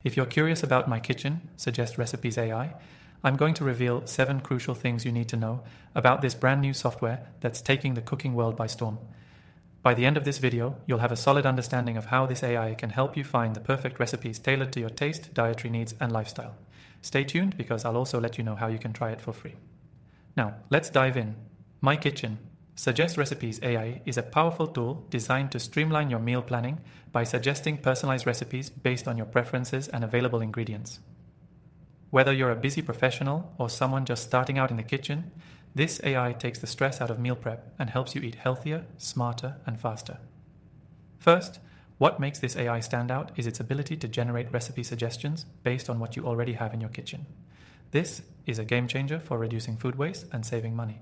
If you're curious about My Kitchen, Suggest Recipes AI, I'm going to reveal 7 crucial things you need to know about this brand new software that's taking the cooking world by storm. By the end of this video, you'll have a solid understanding of how this AI can help you find the perfect recipes tailored to your taste, dietary needs, and lifestyle. Stay tuned because I'll also let you know how you can try it for free. Now, let's dive in. My Kitchen, Suggest Recipes AI is a powerful tool designed to streamline your meal planning by suggesting personalized recipes based on your preferences and available ingredients. Whether you're a busy professional or someone just starting out in the kitchen, this AI takes the stress out of meal prep and helps you eat healthier, smarter, and faster. First, what makes this AI stand out is its ability to generate recipe suggestions based on what you already have in your kitchen. This is a game changer for reducing food waste and saving money.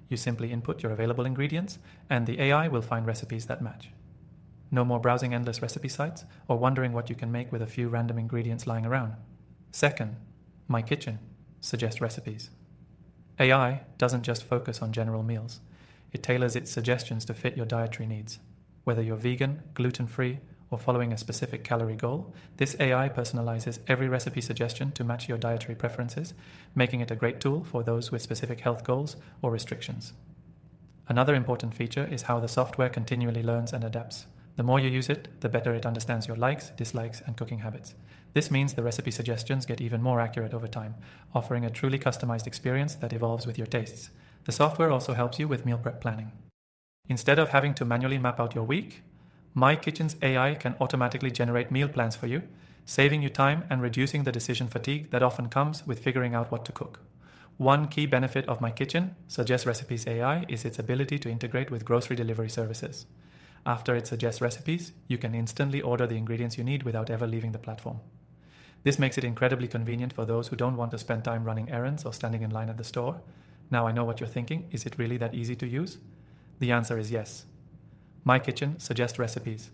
You simply input your available ingredients, and the AI will find recipes that match. No more browsing endless recipe sites or wondering what you can make with a few random ingredients lying around. Second, My Kitchen, Suggest Recipes. AI doesn't just focus on general meals. It tailors its suggestions to fit your dietary needs. Whether you're vegan, gluten-free, or following a specific calorie goal, this AI personalizes every recipe suggestion to match your dietary preferences, making it a great tool for those with specific health goals or restrictions. Another important feature is how the software continually learns and adapts. The more you use it, the better it understands your likes, dislikes, and cooking habits. This means the recipe suggestions get even more accurate over time, offering a truly customized experience that evolves with your tastes. The software also helps you with meal prep planning. Instead of having to manually map out your week, My Kitchen's AI can automatically generate meal plans for you, saving you time and reducing the decision fatigue that often comes with figuring out what to cook. One key benefit of My Kitchen, Suggest Recipes AI, is its ability to integrate with grocery delivery services. After it suggests recipes, you can instantly order the ingredients you need without ever leaving the platform. This makes it incredibly convenient for those who don't want to spend time running errands or standing in line at the store. Now I know what you're thinking, is it really that easy to use? The answer is yes. My Kitchen, Suggest Recipes.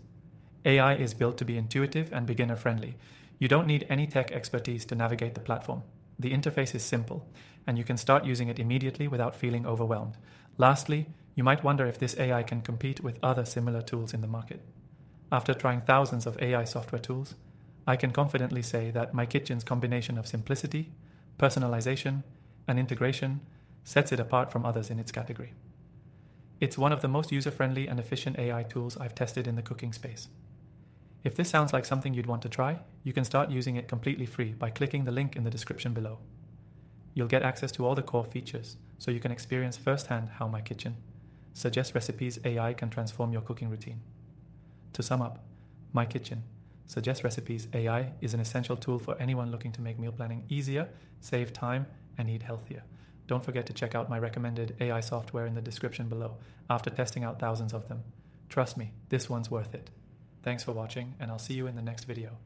AI is built to be intuitive and beginner-friendly. You don't need any tech expertise to navigate the platform. The interface is simple, and you can start using it immediately without feeling overwhelmed. Lastly, you might wonder if this AI can compete with other similar tools in the market. After trying thousands of AI software tools, I can confidently say that My Kitchen's combination of simplicity, personalization, and integration sets it apart from others in its category. It's one of the most user-friendly and efficient AI tools I've tested in the cooking space. If this sounds like something you'd want to try, you can start using it completely free by clicking the link in the description below. You'll get access to all the core features, so you can experience firsthand how My Kitchen, Suggest Recipes AI can transform your cooking routine. To sum up, My Kitchen, Suggest Recipes AI is an essential tool for anyone looking to make meal planning easier, save time, and eat healthier. Don't forget to check out my recommended AI software in the description below after testing out thousands of them. Trust me, this one's worth it. Thanks for watching, and I'll see you in the next video.